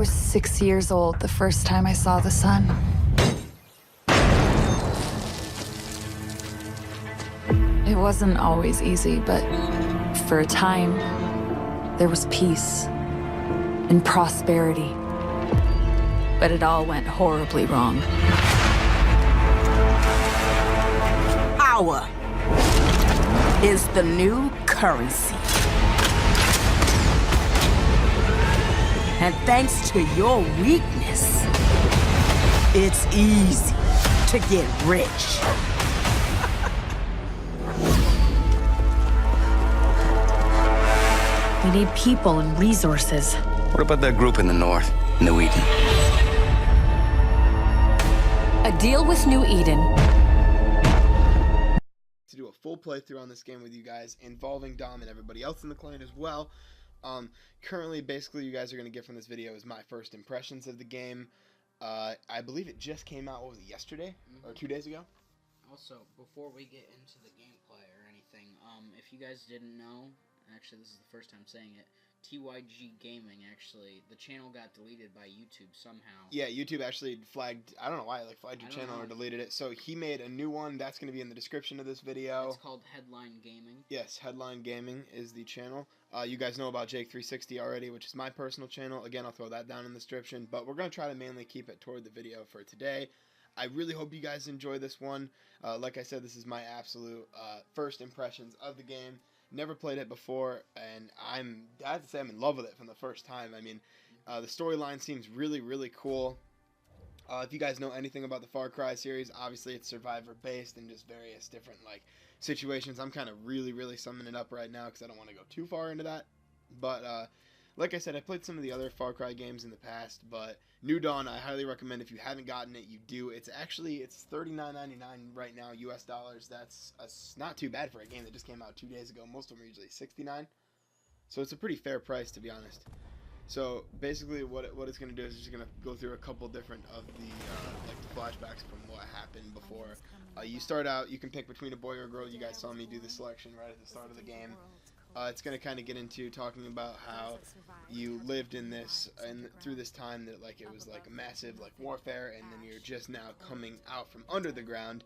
was 6 years old the first time I saw the sun. It wasn't always easy, but for a time, there was peace and prosperity. But it all went horribly wrong. Power is the new currency. And thanks to your weakness, it's easy to get rich. We need people and resources. What about that group in the north, New Eden? A deal with New Eden. To do a full playthrough on this game with you guys, involving Dom and everybody else in the clan as well. Currently, basically, you guys are going to get from this video is my first impressions of the game. I believe it just came out, what was it, yesterday? Or 2 days ago? Also, before we get into the gameplay or anything, if you guys didn't know, actually this is the first time saying it, TYG Gaming, actually, the channel got deleted by YouTube somehow. Yeah, YouTube actually flagged, I don't know why, like flagged your channel or deleted it. So he made a new one, that's going to be in the description of this video. It's called Headline Gaming. Yes, Headline Gaming is the channel. You guys know about Jake360 already, which is my personal channel. Again, I'll throw that down in the description, but we're going to try to mainly keep it toward the video for today. I really hope you guys enjoy this one. Like I said, this is my absolute first impressions of the game. Never played it before, and I have to say I'm in love with it from the first time. I mean, the storyline seems really, really cool. If you guys know anything about the Far Cry series, obviously it's survivor-based and just various different like situations. I'm kind of really summing it up right now because I don't want to go too far into that. But like I said, I played some of the other Far Cry games in the past, but New Dawn, I highly recommend. If you haven't gotten it, you do. It's $39.99 right now, US dollars. That's not too bad for a game that just came out 2 days ago. Most of them are usually $69, so it's a pretty fair price, to be honest. So basically, what it's going to do is it's just going to go through a couple different of the like the flashbacks from what happened before. You start out, you can pick between a boy or a girl. You guys saw me do the selection right at the start of the game. It's going to kind of get into talking about how you lived in this and through this time that like it was like a massive like warfare, and then you're just now coming out from under the ground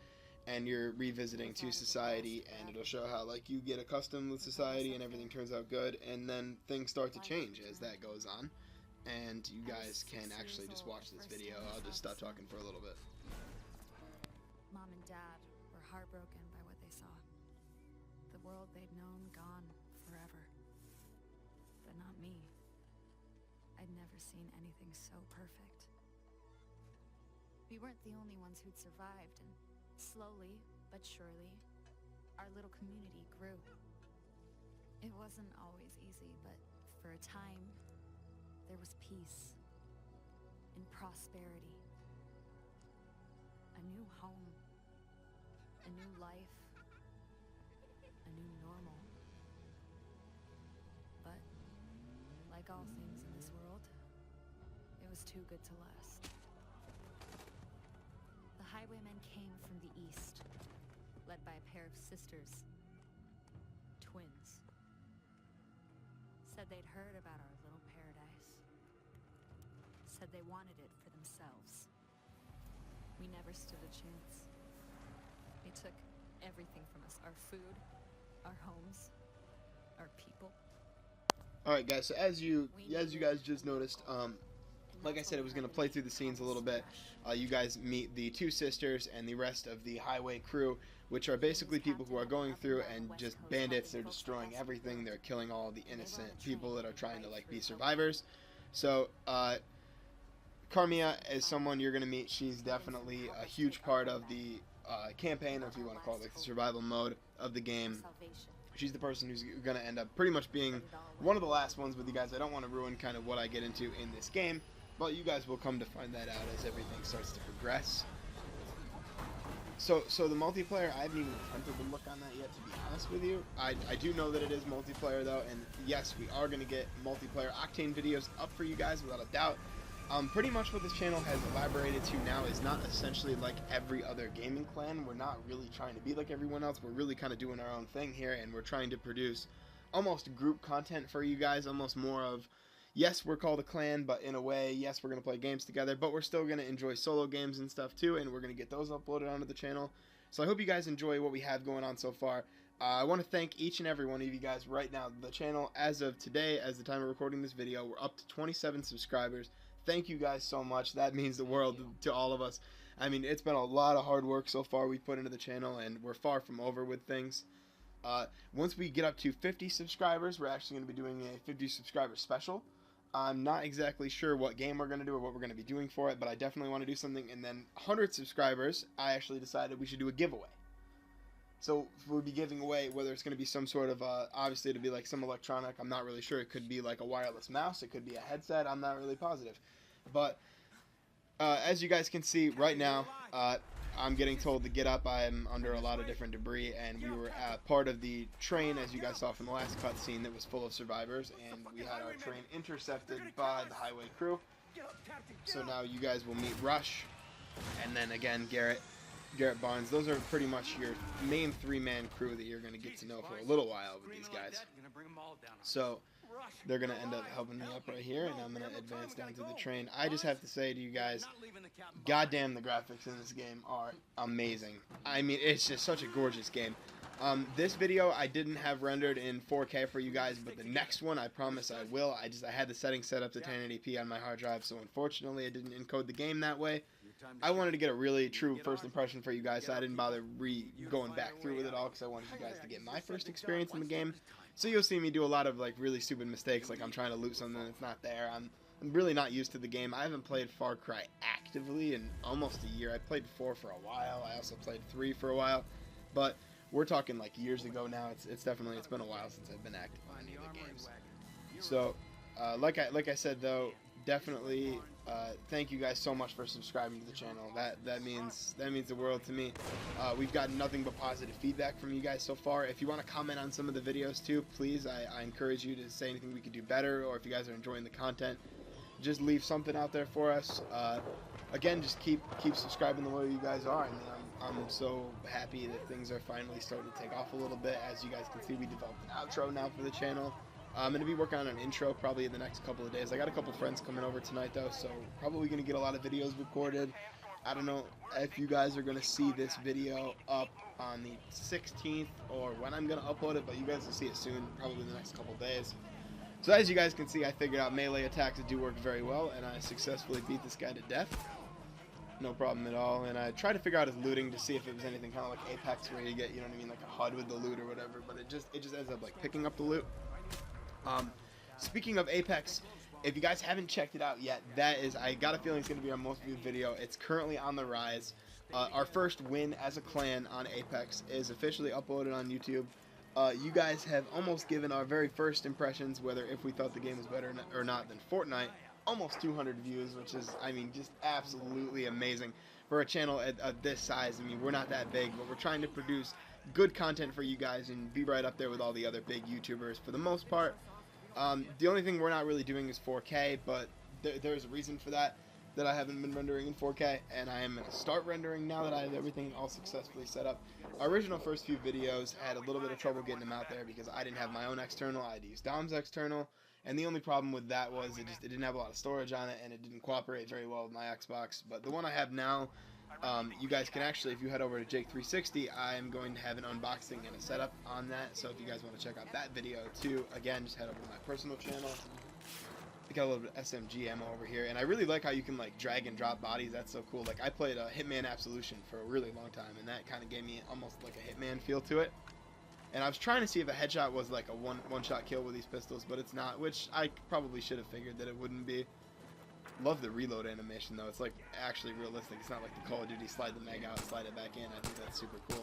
and you're revisiting to society, and it'll show how like you get accustomed with society and everything turns out good, and then things start to change as that goes on. And you guys can actually just watch this video. I'll just stop talking for a little bit. Mom and Dad were heartbroken by what they saw. The world they'd known gone forever. But not me. I'd never seen anything so perfect. We weren't the only ones who'd survived, and slowly but surely, our little community grew. It wasn't always easy, but for a time, there was peace and prosperity. A new home, a new life, a new normal. But, like all things in this world, it was too good to last. The highwaymen came from the east, led by a pair of sisters, twins. Said they'd heard about our little paradise. Said they wanted it for themselves. We never stood a chance. They took everything from us, our food, our homes, our people. Alright guys, so as you guys just noticed, like I said, it was going to play through the scenes a little bit. You guys meet the two sisters and the rest of the highway crew, which are basically people who are going through and just bandits. They're destroying everything. They're killing all the innocent people that are trying to like be survivors. So Carmia is someone you're going to meet. She's definitely a huge part of the campaign, or if you want to call it like the survival mode of the game. She's the person who's going to end up pretty much being one of the last ones with you guys. I don't want to ruin kind of what I get into in this game, but you guys will come to find that out as everything starts to progress. So the multiplayer, I haven't even attempted to look on that yet, to be honest with you. I do know that it is multiplayer though, and yes, we are going to get multiplayer Octane videos up for you guys without a doubt. Pretty much what this channel has elaborated to now is not essentially like every other gaming clan. We're not really trying to be like everyone else. We're really kind of doing our own thing here, and we're trying to produce almost group content for you guys, almost more of, yes, we're called a clan, but in a way, yes, we're going to play games together, but we're still going to enjoy solo games and stuff too, and we're going to get those uploaded onto the channel. So I hope you guys enjoy what we have going on so far. I want to thank each and every one of you guys right now. The channel, as of today, as the time of recording this video, we're up to 27 subscribers. Thank you guys so much. That means the world to all of us. I mean, it's been a lot of hard work so far we've put into the channel, and we're far from over with things. Once we get up to 50 subscribers, we're actually going to be doing a 50 subscriber special. I'm not exactly sure what game we're going to do or what we're going to be doing for it, but I definitely want to do something. And then 100 subscribers, I actually decided we should do a giveaway. So we'll be giving away, whether it's going to be some sort of, obviously it'll be like some electronic, I'm not really sure. It could be like a wireless mouse, it could be a headset, I'm not really positive. But as you guys can see right now, I'm getting told to get up. I'm under a lot of different debris, and we were at part of the train, as you guys saw from the last cutscene, that was full of survivors, and we had our train intercepted by the highway crew. So now you guys will meet Rush, and then again Garrett Barnes. Those are pretty much your main three-man crew that you're going to get to know for a little while with these guys. So they're going to end up helping me up right here, and I'm going to advance down to the train. I just have to say to you guys, goddamn, the graphics in this game are amazing. I mean, it's just such a gorgeous game. This video I didn't have rendered in 4K for you guys, but the next one I promise I will. I had the settings set up to 1080p on my hard drive, so unfortunately I didn't encode the game that way. I wanted to get a really true first impression for you guys, so I didn't bother going back through with it all, because I wanted you guys to get my first experience in the game. So you'll see me do a lot of like really stupid mistakes, like I'm trying to loot something that's not there. I'm really not used to the game. I haven't played Far Cry actively in almost a year. I played 4 for a while. I also played 3 for a while, but we're talking like years ago now. It's been a while since I've been active on any of the games. So like I said though, definitely thank you guys so much for subscribing to the channel. That means the world to me. We've gotten nothing but positive feedback from you guys so far. If you want to comment on some of the videos too, please, I encourage you to say anything we could do better, or if you guys are enjoying the content, just leave something out there for us. Again, just keep subscribing the way you guys are. I mean, I'm so happy that things are finally starting to take off a little bit. As you guys can see, we developed an outro now for the channel. I'm going to be working on an intro probably in the next couple of days. I got a couple friends coming over tonight though, so probably going to get a lot of videos recorded. I don't know if you guys are going to see this video up on the 16th or when I'm going to upload it, but you guys will see it soon, probably in the next couple of days. So as you guys can see, I figured out melee attacks do work very well, and I successfully beat this guy to death. No problem at all. And I tried to figure out his looting to see if it was anything kind of like Apex, where you get, you know what I mean, like a HUD with the loot or whatever, but it just ends up like picking up the loot. Speaking of Apex, if you guys haven't checked it out yet, I got a feeling it's going to be our most viewed video. It's currently on the rise. Our first win as a clan on Apex is officially uploaded on YouTube. You guys have almost given our very first impressions, whether if we thought the game was better or not than Fortnite. Almost 200 views, which is, I mean, just absolutely amazing for a channel at this size. I mean, we're not that big, but we're trying to produce good content for you guys and be right up there with all the other big YouTubers for the most part. The only thing we're not really doing is 4K, but there's a reason for that I haven't been rendering in 4K, and I am going to start rendering now that I have everything all successfully set up. Our original first few videos had a little bit of trouble getting them out there because I didn't have my own external. I had to use Dom's external, and the only problem with that was it didn't have a lot of storage on it, and it didn't cooperate very well with my Xbox. But the one I have now, you guys can actually, if you head over to Jake360, I'm going to have an unboxing and a setup on that. So if you guys want to check out that video too, again, just head over to my personal channel. I got a little bit of SMG ammo over here, and I really like how you can like drag and drop bodies. That's so cool. Like I played Hitman Absolution for a really long time, and that kind of gave me almost like a Hitman feel to it. And I was trying to see if a headshot was like a one-shot kill with these pistols, but it's not, which I probably should have figured that it wouldn't be. Love the reload animation though. It's like actually realistic. It's not like the Call of Duty slide the mag out, slide it back in. I think that's super cool.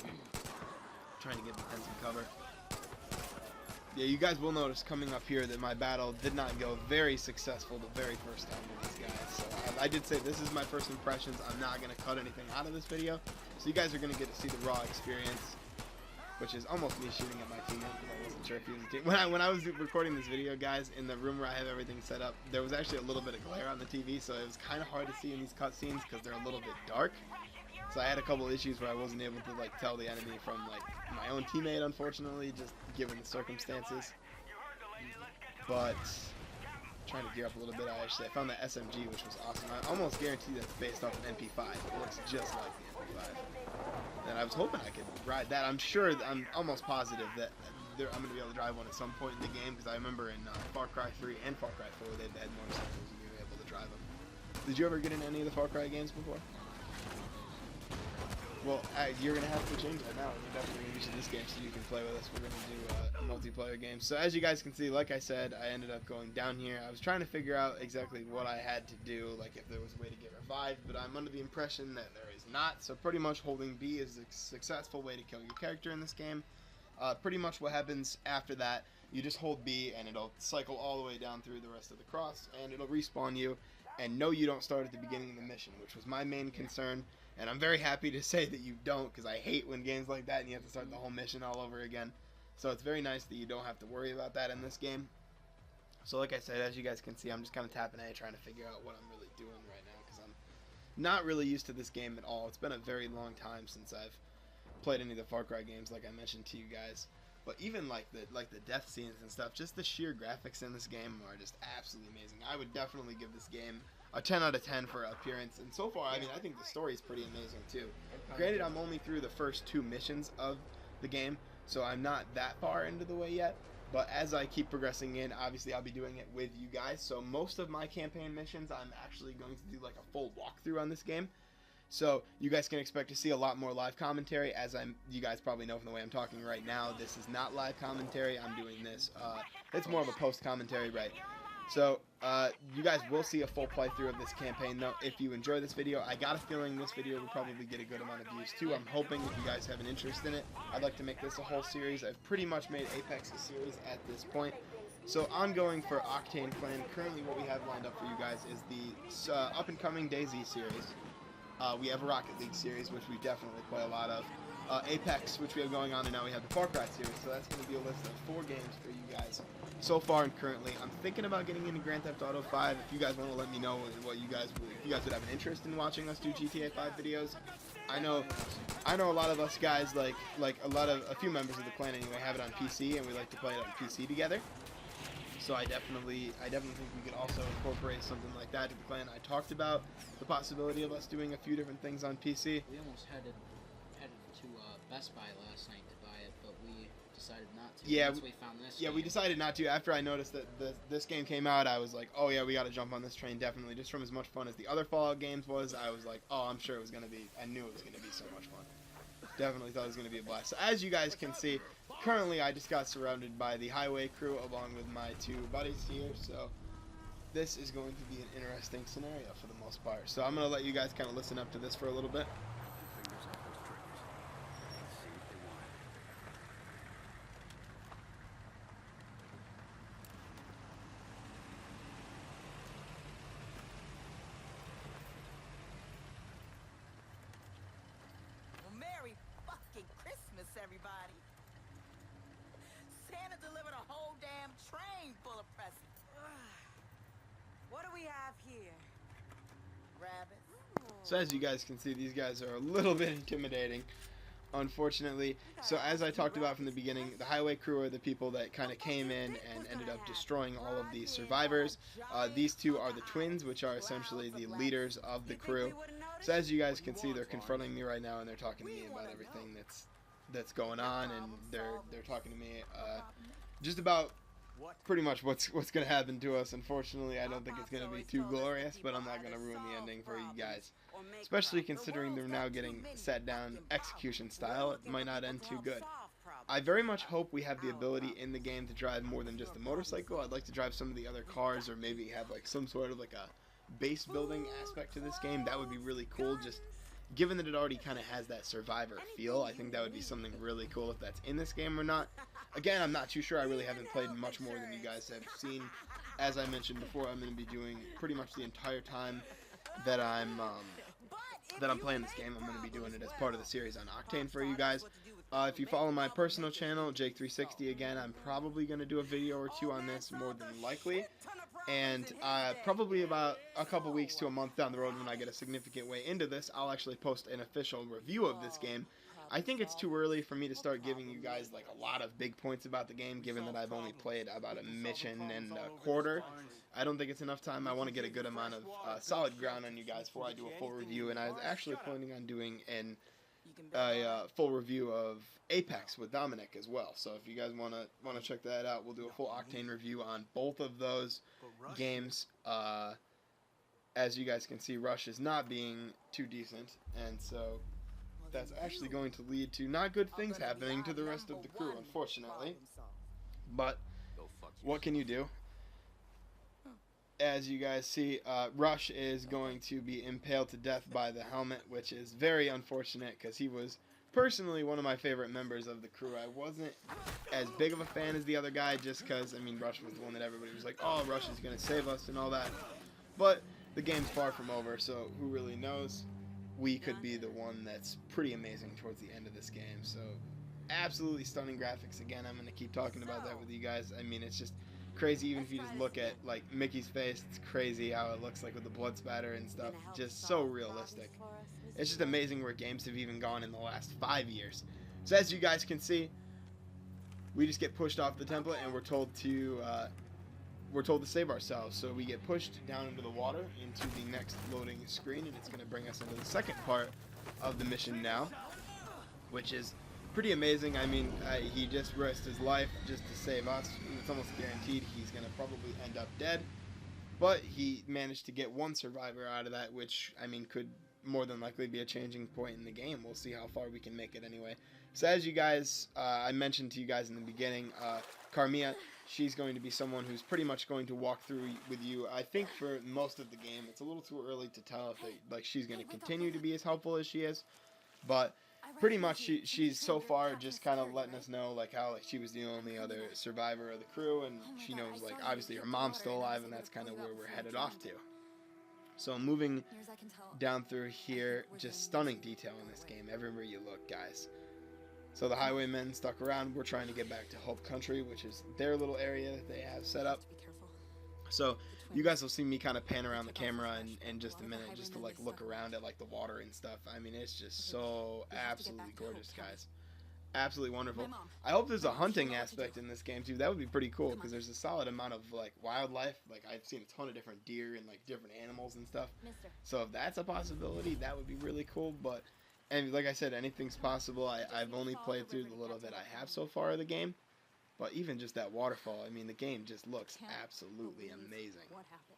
Trying to get defensive cover. Yeah, you guys will notice coming up here that my battle did not go very successful the very first time with these guys. So I did say this is my first impressions. I'm not going to cut anything out of this video. So you guys are going to get to see the raw experience, which is almost me shooting at my teammate because I wasn't sure if he was a team. When I was recording this video, guys, in the room where I have everything set up, there was actually a little bit of glare on the TV, so it was kind of hard to see in these cutscenes because they're a little bit dark. So I had a couple issues where I wasn't able to like tell the enemy from like my own teammate, unfortunately, just given the circumstances. But trying to gear up a little bit. I found the SMG, which was awesome. I almost guarantee that's based off an MP5. It looks just like the MP5. And I was hoping I could ride that. I'm almost positive that I'm going to be able to drive one at some point in the game, because I remember in Far Cry 3 and Far Cry 4 they had motorcycles and you were able to drive them. Did you ever get in any of the Far Cry games before? Well, you're going to have to change that now. We're definitely going to use this game so you can play with us. We're going to do a multiplayer game. So as you guys can see, like I said, I ended up going down here. I was trying to figure out exactly what I had to do, like if there was a way to get revived, but I'm under the impression that there is not. So pretty much holding B is a successful way to kill your character in this game. Pretty much what happens after that, you just hold B and it'll cycle all the way down through the rest of the cross, and it'll respawn you. And no, you don't start at the beginning of the mission, which was my main concern. And I'm very happy to say that you don't, because I hate when games like that and you have to start the whole mission all over again. So it's very nice that you don't have to worry about that in this game. So like I said, as you guys can see, I'm just kind of tapping A, trying to figure out what I'm really doing right now, because I'm not really used to this game at all. It's been a very long time since I've played any of the Far Cry games, like I mentioned to you guys. But even like the death scenes and stuff, just the sheer graphics in this game are just absolutely amazing. I would definitely give this game a 10 out of 10 for appearance. And so far, I mean, I think the story is pretty amazing too. Granted, I'm only through the first 2 missions of the game, so I'm not that far into the way yet. But as I keep progressing in, obviously I'll be doing it with you guys. So most of my campaign missions, I'm actually going to do like a full walkthrough on this game. So you guys can expect to see a lot more live commentary. As you guys probably know from the way I'm talking right now, this is not live commentary. I'm doing this. It's more of a post commentary, right? So you guys will see a full playthrough of this campaign, though. If you enjoy this video, I got a feeling this video will probably get a good amount of views too. I'm hoping if you guys have an interest in it, I'd like to make this a whole series. I've pretty much made Apex a series at this point. So ongoing for Octane Clan, currently what we have lined up for you guys is the up-and-coming DayZ series. We have a Rocket League series, which we definitely play a lot of. Apex, which we have going on, and now we have the Far Cry series. So that's going to be a list of 4 games for you guys so far and currently. I'm thinking about getting into Grand Theft Auto 5. If you guys want to let me know what you guys would have an interest in watching us do GTA 5 videos. I know a lot of us guys, like a few members of the clan anyway, have it on PC, and we like to play it on PC together. So I definitely think we could also incorporate something like that to the clan. I talked about the possibility of us doing a few different things on PC. We almost headed to Best Buy last night to buy it, but we decided not to. Yeah, once we found this yeah, game. we decided not to. After I noticed that this game came out, I was like, oh yeah, we got to jump on this train, definitely. Just from as much fun as the other Fallout games was, I was like, oh, I'm sure it was going to be, I knew it was going to be so much fun. Definitely thought it was going to be a blast. So as you guys can see, currently I just got surrounded by the highway crew along with my 2 buddies here, so this is going to be an interesting scenario for the most part. So I'm going to let you guys kind of listen up to this for a little bit. Merry fucking Christmas, everybody. Santa delivered a whole damn train full of presents. What do we have here? Rabbits? So as you guys can see, these guys are a little bit intimidating, unfortunately. So as I talked about from the beginning, the highway crew are the people that kind of came in and ended up destroying all of these survivors. These 2 are the twins, which are essentially the leaders of the crew. So as you guys can see, they're confronting me right now, and they're talking to me about everything that's going on, and they're talking to me just about pretty much what's going to happen to us. Unfortunately, I don't think it's going to be too glorious, but I'm not going to ruin the ending for you guys. Especially considering they're now getting set down execution style, it might not end too good. I very much hope we have the ability in the game to drive more than just a motorcycle. I'd like to drive some of the other cars, or maybe have like some sort of like a base building aspect to this game. That would be really cool. Just given that it already kind of has that survivor feel, I think that would be something really cool if that's in this game or not. Again, I'm not too sure. I really haven't played much more than you guys have seen. As I mentioned before, I'm going to be doing pretty much the entire time that I'm playing this game. I'm going to be doing it as part of the series on Octane for you guys. If you follow my personal channel, Jake360, again, I'm probably going to do a video or 2 on this, more than likely. And probably about a couple weeks to a month down the road, when I get a significant way into this, I'll actually post an official review of this game. I think it's too early for me to start giving you guys like a lot of big points about the game, given that I've only played about a mission and a quarter. I don't think it's enough time. I want to get a good amount of solid ground on you guys before I do a full review, and I was actually planning on doing a full review of Apex with Dominic as well. So if you guys want to check that out, we'll do a full Octane review on both of those games. As you guys can see, Rush is not being too decent, and so that's actually going to lead to not good things happening to the rest of the crew, unfortunately. But what can you do? As you guys see, Rush is going to be impaled to death by the helmet, which is very unfortunate because he was personally one of my favorite members of the crew. I wasn't as big of a fan as the other guy just because, I mean, Rush was the one that everybody was like, oh, Rush is going to save us and all that. But the game's far from over, so who really knows? We could be the one that's pretty amazing towards the end of this game. So absolutely stunning graphics. Again, I'm going to keep talking about that with you guys. I mean, it's just crazy. Even if you just look at like Mickey's face, it's crazy how it looks like with the blood spatter and stuff. Just so realistic. It's just amazing where games have even gone in the last 5 years. So as you guys can see, we just get pushed off the template and we're told to save ourselves. So we get pushed down into the water into the next loading screen, and it's going to bring us into the second part of the mission now, which is pretty amazing. I mean, he just risked his life just to save us. It's almost guaranteed he's going to probably end up dead, but he managed to get one survivor out of that, which, I mean, could more than likely be a changing point in the game. We'll see how far we can make it anyway. So as you guys, I mentioned to you guys in the beginning, Carmia, she's going to be someone who's pretty much going to walk through with you. I think for most of the game, it's a little too early to tell if she's going to continue to be as helpful as she is, but pretty much she's so far just kind of letting us know like how she was the only other survivor of the crew, and she knows like obviously her mom's still alive, and that's kind of where we're headed off to. So moving down through here, just stunning detail in this game everywhere you look, guys. So the highwaymen stuck around. We're trying to get back to Hope Country, which is their little area that they have set up. So you guys will see me kind of pan around the camera in just a minute, just to like look around at like the water and stuff. I mean, it's just so absolutely gorgeous, guys. Absolutely wonderful. I hope there's a hunting aspect in this game too. That would be pretty cool because there's a solid amount of like wildlife. Like I've seen a ton of different deer and like different animals and stuff. So if that's a possibility, that would be really cool. But and like I said, anything's possible. I've only played through the little that I have so far of the game. But even just that waterfall, I mean, the game just looks absolutely amazing. What happened?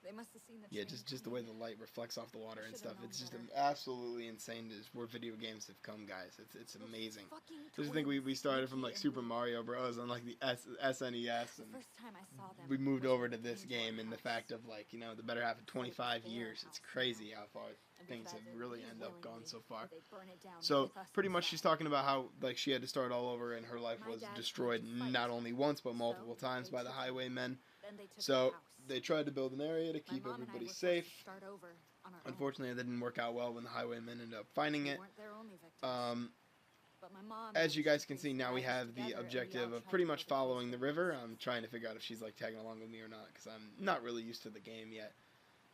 They must have seen the Yeah, just the way the light reflects off the water and stuff. It's just absolutely insane to where video games have come, guys. It's amazing. Just think we started from like Super Mario Bros. On like the SNES, and we moved over to this game, and the fact of like, you know, the better half of 25 years. It's crazy how far things have really ended up gone so far. So pretty much she's talking about how like she had to start all over, and her life was destroyed not only once but multiple times by the highwaymen. So they tried to build an area to keep everybody safe. Unfortunately, that didn't work out well when the highwaymen ended up finding it. As you guys can see, now we have the objective of pretty much following the river. I'm trying to figure out if she's like tagging along with me or not, because I'm not really used to the game yet.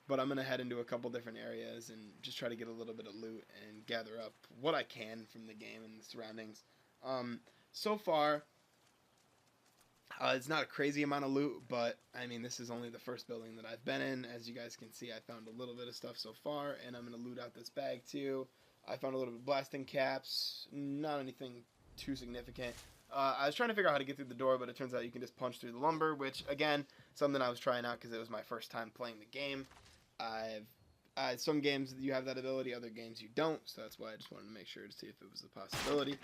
But I'm going to head into a couple different areas and just try to get a little bit of loot and gather up what I can from the game and the surroundings. So far, it's not a crazy amount of loot, but I mean, this is only the first building that I've been in. As you guys can see, I found a little bit of stuff so far, and I'm going to loot out this bag too. I found a little bit of blasting caps, not anything too significant. I was trying to figure out how to get through the door, but it turns out you can just punch through the lumber, which, again, something I was trying out because it was my first time playing the game. Some games you have that ability, other games you don't, so that's why I just wanted to make sure to see if it was a possibility.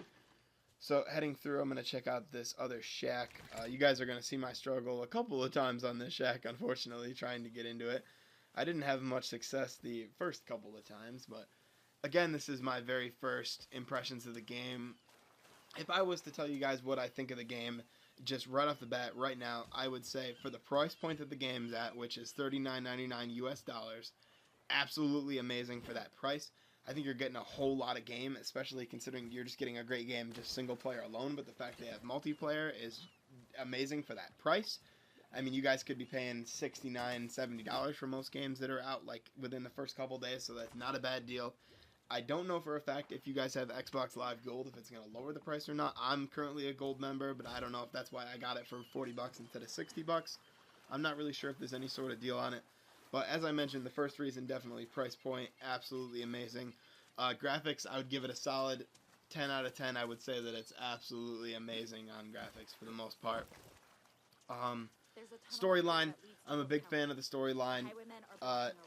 So heading through, I'm going to check out this other shack. You guys are going to see my struggle a couple of times on this shack, unfortunately, trying to get into it. I didn't have much success the first couple of times, but again, this is my very first impressions of the game. If I was to tell you guys what I think of the game, just right off the bat, right now, I would say for the price point that the game's at, which is $39.99 US dollars, absolutely amazing for that price. I think you're getting a whole lot of game, especially considering you're just getting a great game just single player alone, but the fact they have multiplayer is amazing for that price. I mean, you guys could be paying $69, $70 for most games that are out like within the first couple days, so that's not a bad deal. I don't know for a fact if you guys have Xbox Live Gold, if it's going to lower the price or not. I'm currently a Gold member, but I don't know if that's why I got it for 40 bucks instead of 60 bucks. I'm not really sure if there's any sort of deal on it. But as I mentioned, the first reason, definitely price point, absolutely amazing. Graphics, I would give it a solid 10 out of 10. I would say that it's absolutely amazing on graphics for the most part. Storyline, I'm a big fan of the storyline.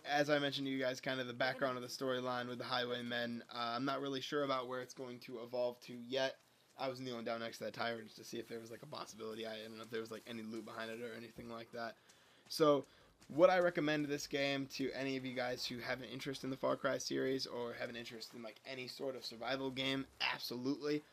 As I mentioned to you guys, kind of the background of the storyline with the Highwaymen. I'm not really sure about where it's going to evolve to yet. I was kneeling down next to that tire just to see if there was like a possibility. I don't know if there was like any loot behind it or anything like that. So, would I recommend this game to any of you guys who have an interest in the Far Cry series or have an interest in like any sort of survival game? Absolutely.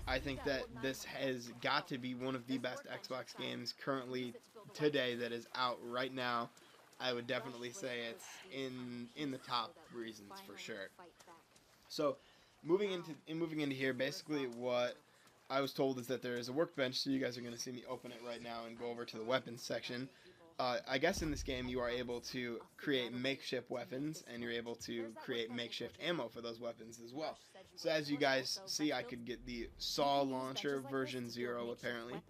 I think that this has got to be one of the best Xbox games currently today that is out right now. I would definitely say it's in the top reasons for sure. So, moving into here, basically what I was told is that there is a workbench, so you guys are going to see me open it right now and go over to the weapons section. I guess in this game you are able to create makeshift weapons, and you're able to create makeshift ammo for those weapons as well. So as you guys see, I could get the saw launcher version 0 apparently.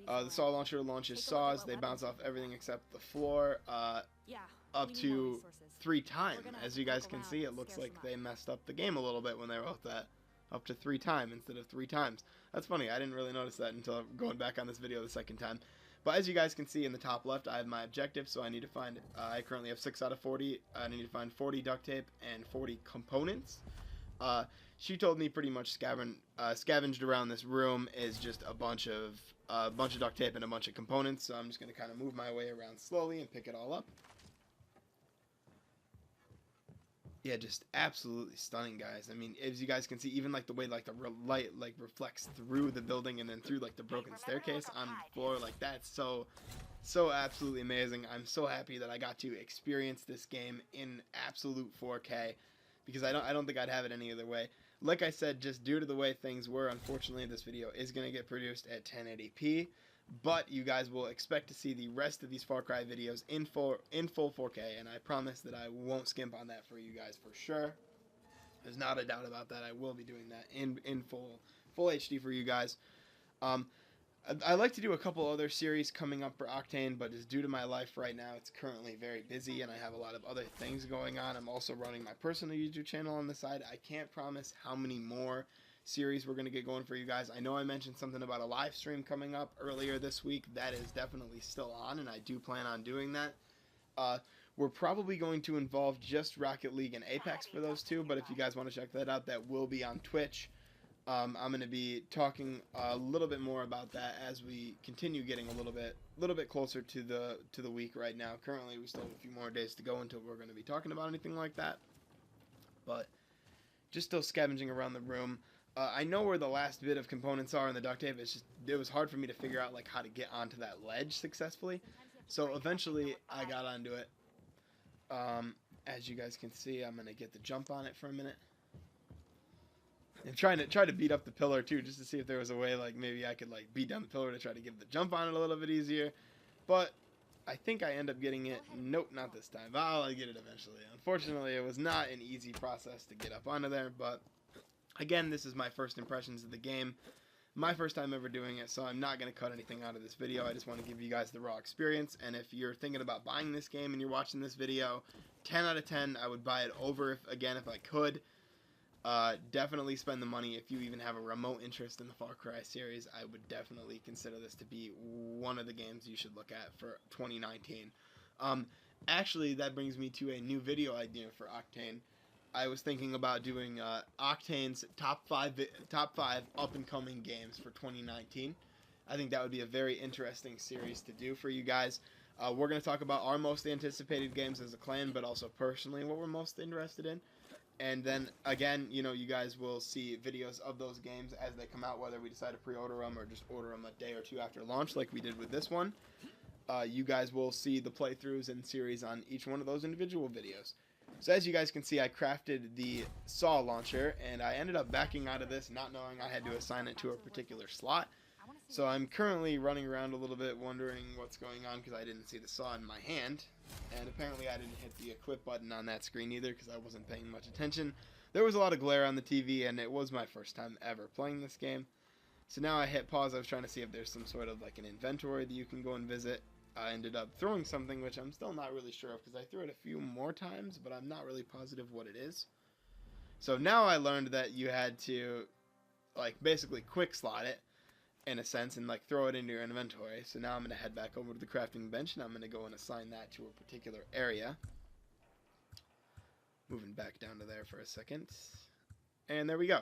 The saw launcher launches saws, they bounce off everything except the floor up to 3 times. As you guys can see, it looks like they messed up the game a little bit when they wrote that. Up to 3 times instead of 3 times. That's funny, I didn't really notice that until going back on this video the second time. But as you guys can see in the top left, I have my objective, so I need to find, I currently have 6 out of 40, I need to find 40 duct tape and 40 components. She told me pretty much scavenged around this room is just a bunch of duct tape and a bunch of components, so I'm just going to kind of move my way around slowly and pick it all up. Yeah, just absolutely stunning, guys. I mean, as you guys can see, even like the way like the light like reflects through the building and then through like the broken staircase on the floor, like that's so absolutely amazing. I'm so happy that I got to experience this game in absolute 4K because I don't think I'd have it any other way. Like I said, just due to the way things were, unfortunately, this video is going to get produced at 1080p. But you guys will expect to see the rest of these Far Cry videos in full 4K, and I promise that I won't skimp on that for you guys for sure. There's not a doubt about that. I will be doing that in full HD for you guys. I'd like to do a couple other series coming up for Octane, but just due to my life right now, it's currently very busy, and I have a lot of other things going on. I'm also running my personal YouTube channel on the side. I can't promise how many more series we're going to get going for you guys. I know I mentioned something about a live stream coming up earlier this week. That is definitely still on, and I do plan on doing that. We're probably going to involve just Rocket League and Apex for those two, but if you guys want to check that out, that will be on Twitch. I'm going to be talking a little bit more about that as we continue getting a little bit closer to the week right now. Currently, we still have a few more days to go until we're going to be talking about anything like that. But just still scavenging around the room. I know where the last bit of components are in the duct tape. It was hard for me to figure out like how to get onto that ledge successfully. So eventually I got onto it. As you guys can see, I'm gonna get the jump on it for a minute. And try to beat up the pillar too, just to see if there was a way like maybe I could like beat down the pillar to try to get the jump on it a little bit easier. But I think I end up getting it. Nope, not this time. I'll get it eventually. Unfortunately, it was not an easy process to get up onto there, but again, this is my first impressions of the game. My first time ever doing it, so I'm not going to cut anything out of this video. I just want to give you guys the raw experience, and if you're thinking about buying this game and you're watching this video, 10 out of 10, I would buy it over if I could. Definitely spend the money. If you even have a remote interest in the Far Cry series, I would definitely consider this to be one of the games you should look at for 2019. Actually, that brings me to a new video idea for Octane. I was thinking about doing Octane's top five up-and-coming games for 2019. I think that would be a very interesting series to do for you guys. We're going to talk about our most anticipated games as a clan, but also personally what we're most interested in. And then, again, you know, you guys will see videos of those games as they come out, whether we decide to pre-order them or just order them a day or two after launch like we did with this one. You guys will see the playthroughs and series on each one of those individual videos. So as you guys can see, I crafted the saw launcher, and I ended up backing out of this, not knowing I had to assign it to a particular slot. So I'm currently running around a little bit wondering what's going on because I didn't see the saw in my hand. And apparently I didn't hit the equip button on that screen either because I wasn't paying much attention. there was a lot of glare on the TV, and it was my first time ever playing this game. So now I hit pause. I was trying to see if there's some sort of like an inventory that you can go and visit. I ended up throwing something, which I'm still not really sure of because I threw it a few more times, but I'm not really positive what it is. So now I learned that you had to like basically quick slot it in a sense and like throw it into your inventory. So now I'm going to head back over to the crafting bench and I'm going to go and assign that to a particular area. Moving back down to there for a second. And there we go.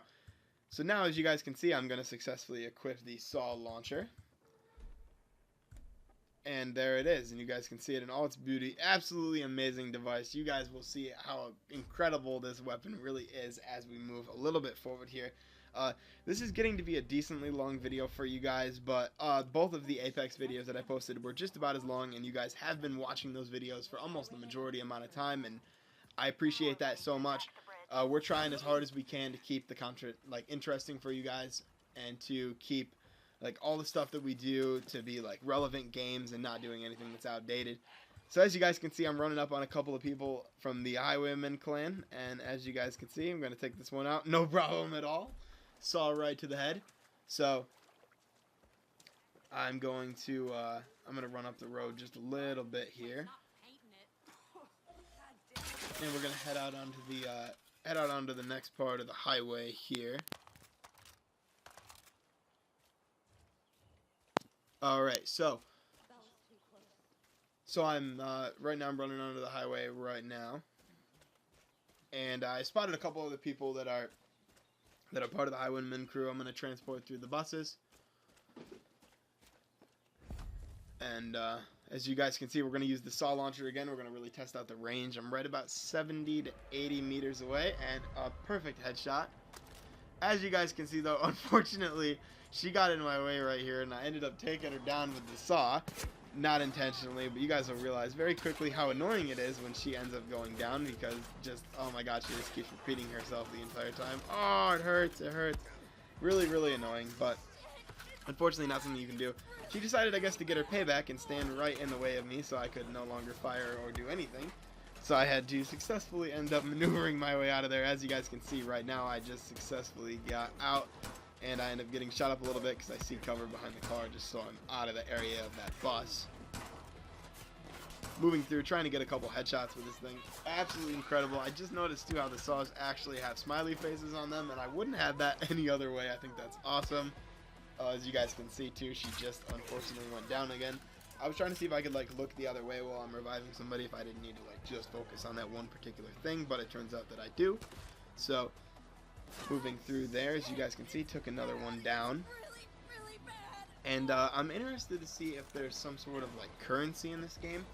So now, as you guys can see, I'm going to successfully equip the saw launcher. And there it is, and you guys can see it in all its beauty. Absolutely amazing device. You guys will see how incredible this weapon really is as we move a little bit forward here. This is getting to be a decently long video for you guys, but both of the Apex videos that I posted were just about as long, and you guys have been watching those videos for almost the majority amount of time, and I appreciate that so much. We're trying as hard as we can to keep the content like interesting for you guys, and to keep like all the stuff that we do to be like relevant games and not doing anything that's outdated. So as you guys can see, I'm running up on a couple of people from the Highwayman clan, and as you guys can see, I'm going to take this one out. No problem at all. Saw right to the head. So I'm going to run up the road just a little bit here, and we're going to head out onto the next part of the highway here. Alright, so I'm right now I'm running onto the highway right now, and I spotted a couple other people that are part of the Highwayman crew. I'm going to transport through the buses, and as you guys can see, we're going to use the saw launcher again. We're going to really test out the range. I'm right about 70 to 80 meters away, and a perfect headshot. As you guys can see, though, unfortunately, she got in my way right here, and I ended up taking her down with the saw. Not intentionally, but you guys will realize very quickly how annoying it is when she ends up going down, because just, oh my god, she just keeps repeating herself the entire time. Oh, it hurts, it hurts. Really, really annoying, but unfortunately not something you can do. She decided, I guess, to get her payback and stand right in the way of me so I could no longer fire or do anything. So I had to successfully end up maneuvering my way out of there. As you guys can see right now, I just successfully got out, and I end up getting shot up a little bit because I see cover behind the car just so I'm out of the area of that bus. Moving through, trying to get a couple headshots with this thing. Absolutely incredible. I just noticed too how the saws actually have smiley faces on them, and I wouldn't have that any other way. I think that's awesome. As you guys can see too, she just unfortunately went down again. I was trying to see if I could like look the other way while I'm reviving somebody, if I didn't need to like just focus on that one particular thing, but it turns out that I do. So moving through there, as you guys can see, took another one down. And I'm interested to see if there's some sort of like currency in this game,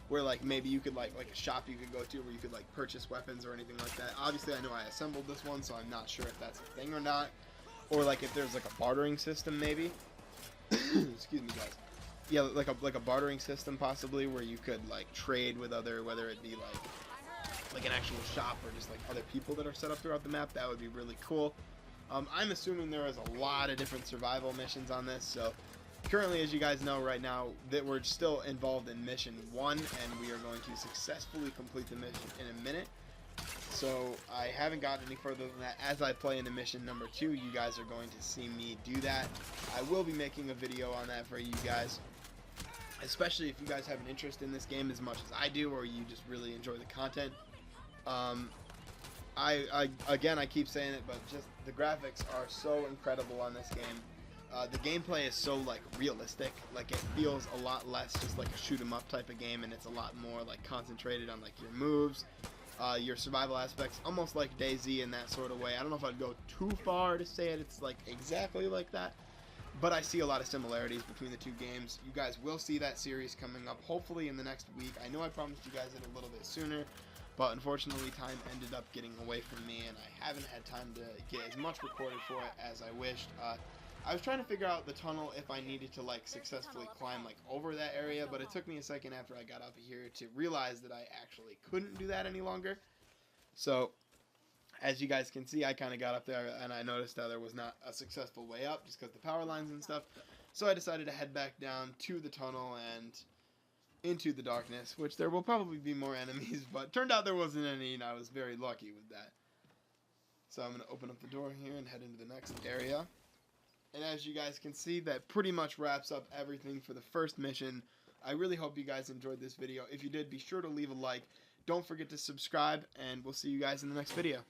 where like maybe you could like a shop you could go to where you could like purchase weapons or anything like that. Obviously I know I assembled this one, so I'm not sure if that's a thing or not, or like if there's like a bartering system maybe. Excuse me guys. Yeah, like a bartering system possibly, where you could like trade with other, whether it be like an actual shop or just like other people that are set up throughout the map. That would be really cool. I'm assuming there is a lot of different survival missions on this, so currently, as you guys know right now, that we're still involved in mission 1, and we are going to successfully complete the mission in a minute. So I haven't gotten any further than that. As I play into mission number 2, you guys are going to see me do that. I will be making a video on that for you guys, especially if you guys have an interest in this game as much as I do, or you just really enjoy the content. Again, I keep saying it, but just the graphics are so incredible on this game. The gameplay is so like realistic, like it feels a lot less just like a shoot 'em up type of game, and it's a lot more like concentrated on like your moves, your survival aspects, almost like DayZ in that sort of way. I don't know if I'd go too far to say it's like exactly like that, but I see a lot of similarities between the two games. You guys will see that series coming up hopefully in the next week. I know I promised you guys it a little bit sooner, but unfortunately time ended up getting away from me, and I haven't had time to get as much recorded for it as I wished. I was trying to figure out the tunnel if I needed to like successfully climb like over that area, but it took me a second after I got up here to realize that I actually couldn't do that any longer. So as you guys can see, I kind of got up there and I noticed that there was not a successful way up just because the power lines and stuff. So I decided to head back down to the tunnel and into the darkness, which there will probably be more enemies, but turned out there wasn't any, and I was very lucky with that. So I'm going to open up the door here and head into the next area. And as you guys can see, that pretty much wraps up everything for the first mission. I really hope you guys enjoyed this video. If you did, be sure to leave a like. Don't forget to subscribe, and we'll see you guys in the next video.